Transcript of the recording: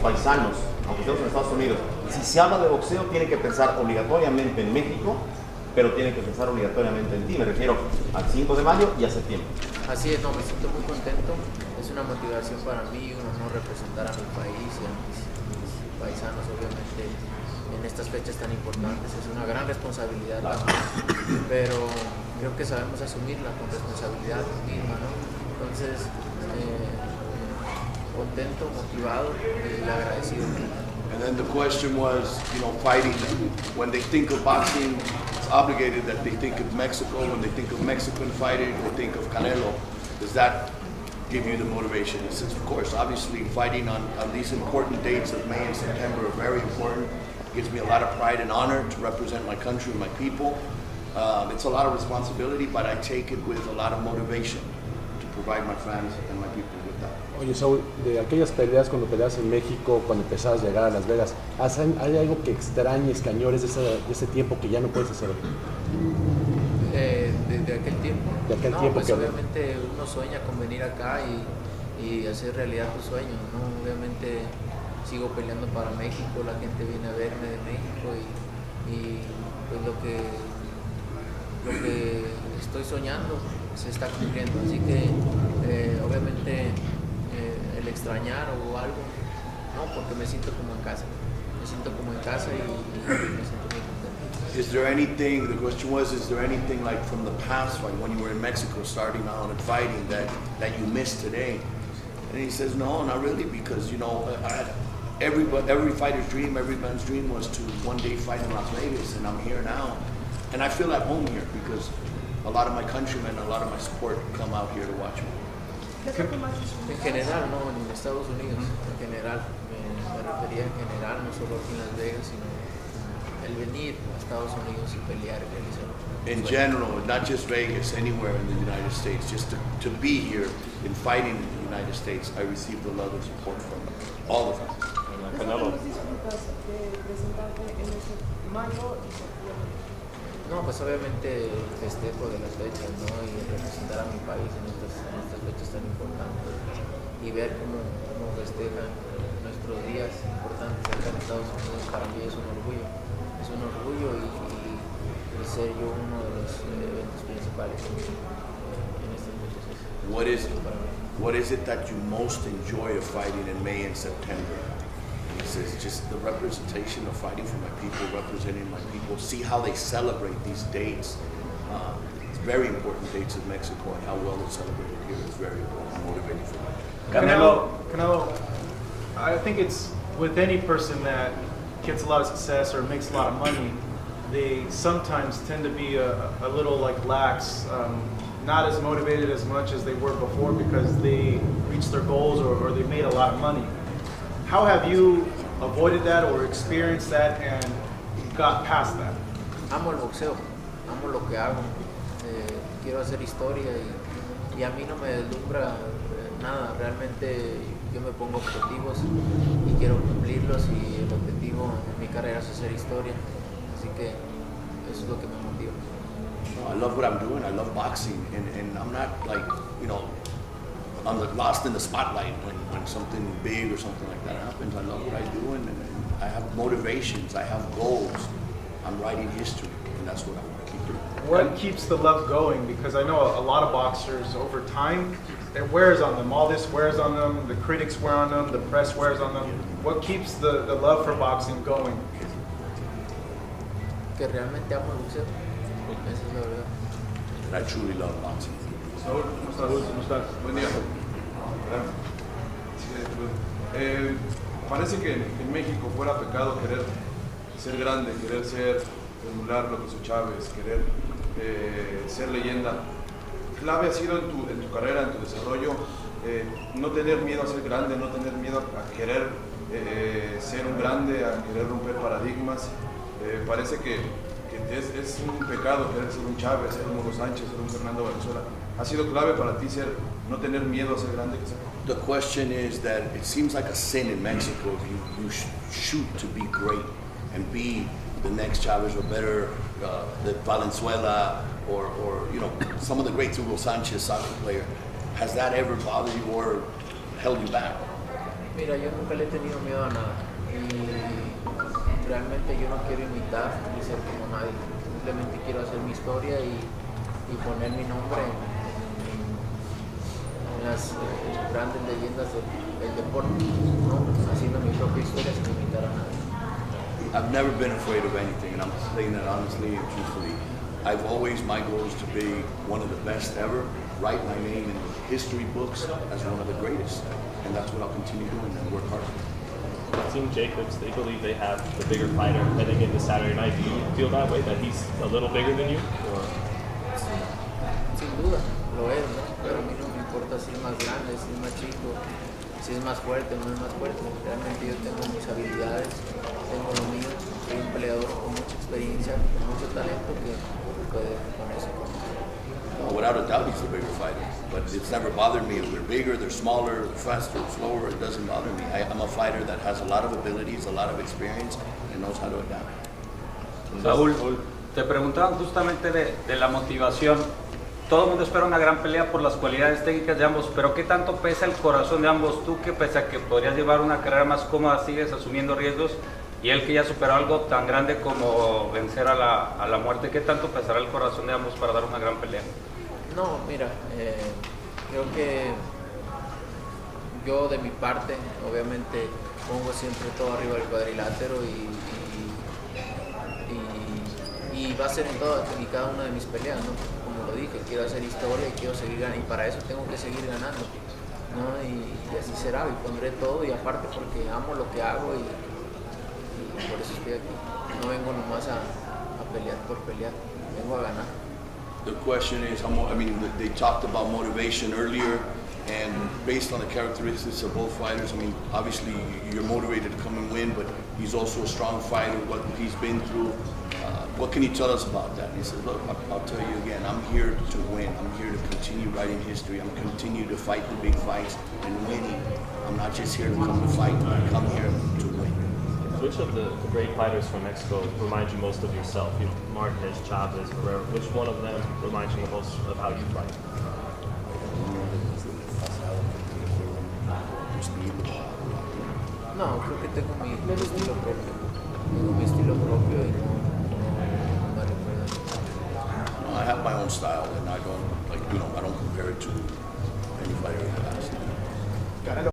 paisanos, aunque estemos en Estados Unidos, si se habla de boxeo, tiene que pensar obligatoriamente en México, pero tiene que pensar obligatoriamente en ti. Me refiero al 5 de mayo y a septiembre. Así es, no, me siento muy contento. Es una motivación para mí, un honor representar a mi país y a mis paisanos, obviamente, en estas fechas tan importantes. Es una gran responsabilidad, pero creo que sabemos asumirla con responsabilidad misma, ¿no? Entonces, contento, motivado y agradecido. And then the question was, fighting. When they think of boxing, it's obligated that they think of Mexico. When they think of Mexican fighting, they think of Canelo. Does that give you the motivation? He says, of course, obviously fighting on these important dates of May and September are very important. It gives me a lot of pride and honor to represent my country and my people. It's a lot of responsibility, but I take it with a lot of motivation to provide my fans and my people with that. Oye, Saúl, de aquellas peleas, cuando peleas en México, cuando empezabas a llegar a Las Vegas, ¿hay algo que extrañes, que añores de ese tiempo que ya no puedes hacer? De aquel tiempo. De aquel tiempo pues que obviamente uno sueña con venir acá y hacer realidad tus sueños, ¿no? Obviamente sigo peleando para México, la gente viene a verme de México y pues lo que estoy soñando se está cumpliendo, así que obviamente el extrañar o algo, no, porque me siento como en casa, y me siento muy contento. Is there anything, the question was, is there anything like from the past, like when you were in Mexico starting out and fighting that you miss today? And he says, no, not really, because, every fighter's dream, every man's dream was to one day fight in Las Vegas, and I'm here now. And I feel at home here because a lot of my countrymen, a lot of my support come out here to watch me. En general, no, en Estados Unidos, en general, me refería en general, no solo aquí en Las Vegas, sino el venir a Estados Unidos y pelear y realizar. In general, not just Vegas, anywhere in the United States, just to be here and fighting in the United States, I received the love and support from all of them. Canelo. No, pues obviamente el festejo de las fechas, ¿no? Y representar a mi país en estas fechas tan importantes y ver cómo festejan nuestros días importantes acá en Estados Unidos, para mí es un orgullo y ser yo uno de los eventos principales en estas fechas. What is it that you most enjoy of fighting in May and September? He says, just the representation of fighting for my people, representing my people, see how they celebrate these dates. It's very important dates in Mexico, and how well it's celebrated here is very important, motivating for me. Canelo, I think it's with any person that gets a lot of success or makes a lot of money, they sometimes tend to be a little like lax, not as motivated as much as they were before because they reached their goals or they made a lot of money. How have you avoided that or experienced that and got past that? Amo el boxeo, amo lo que hago, quiero hacer historia y a mí no me deslumbra nada, realmente yo me pongo objetivos y quiero cumplirlos y el objetivo en mi carrera es hacer historia, así que eso es lo que me motiva. I love what I'm doing, I love boxing, and I'm not like, I'm lost in the spotlight when something big or something like that happens. I love what I do, and I have motivations, I have goals. I'm writing history, and that's what I want to keep doing. What keeps the love going? Because I know a lot of boxers over time, it wears on them. All this wears on them, the critics wear on them, the press wears on them. What keeps the love for boxing going? Que realmente amo el boxeo, esa es la verdad. And I truly love boxing. Saúl, ¿cómo estás? Buen día. Parece que en México fuera pecado querer ser grande, querer emular lo que hizo Chávez, querer ser leyenda. Clave ha sido en tu carrera, en tu desarrollo, no tener miedo a ser grande, no tener miedo a querer ser un grande, a querer romper paradigmas. Parece que es un pecado querer ser un Chávez, ser un Hugo Sánchez, ser un Fernando Valenzuela. ¿Ha sido clave para ti no tener miedo a ser grande? The question is that it seems like a sin in Mexico if you shoot to be great and be the next Chavez or better the Valenzuela or some of the greats, Hugo Sanchez, soccer player. Has that ever bothered you or held you back? Mira, yo nunca le he tenido miedo a nada y realmente yo no quiero imitar ni ser como nadie, simplemente quiero hacer mi historia y poner mi nombre en las grandes leyendas del deporte, ¿no? Haciendo mi propia historia sin imitar a nadie. I've never been afraid of anything, and I'm saying that honestly and truthfully. I've always, my goal is to be one of the best ever, write my name in history books as one of the greatest, and that's what I'll continue doing and work hard. Team Jacobs, they believe they have the bigger fighter heading into Saturday night. Do you feel that way, that he's a little bigger than you? Or? Sin duda, lo es, ¿no? Pero a mí no me importa si es más grande, si es más chico, si es más fuerte o no es más fuerte. Realmente yo tengo mis habilidades, tengo lo mío, soy un peleador con mucha experiencia, con mucho talento que puede con eso. Well, without a doubt, he's the bigger fighter. But it's never bothered me if they're bigger, they're smaller, faster, slower. It doesn't bother me. I'm a fighter that has a lot of abilities, a lot of experience, and knows how to adapt. Saúl, te preguntaban justamente de la motivación. Todo el mundo espera una gran pelea por las cualidades técnicas de ambos, pero ¿qué tanto pesa el corazón de ambos? Tú que pese a que podrías llevar una carrera más cómoda, sigues asumiendo riesgos, y él que ya superó algo tan grande como vencer a la muerte, ¿qué tanto pesará el corazón de ambos para dar una gran pelea? No, mira, creo que yo de mi parte, obviamente, pongo siempre todo arriba del cuadrilátero y va a ser en todas y cada una de mis peleas, ¿no? Como lo dije, quiero hacer historia y quiero seguir ganando, y para eso tengo que seguir ganando, ¿no? Y así será, y pondré todo, y aparte porque amo lo que hago y por eso estoy aquí. No vengo nomás a pelear por pelear, vengo a ganar. The question is, they talked about motivation earlier, and based on the characteristics of both fighters, obviously you're motivated to come and win, but he's also a strong fighter, what he's been through. What can you tell us about that? And he said, look, I'll tell you again, I'm here to win. I'm here to continue writing history. I'm continue to fight the big fights and winning. I'm not just here to come to fight, I come here to win. Which of the great fighters from Mexico reminds you most of yourself? You know, Marquez, Chavez, Guerrero. Which one of them reminds you the most of how you fight? No, creo que tengo mi estilo propio. Tengo mi estilo propio y no me recuerda. No, I have my own style, and I don't compare it to any fighter in the past.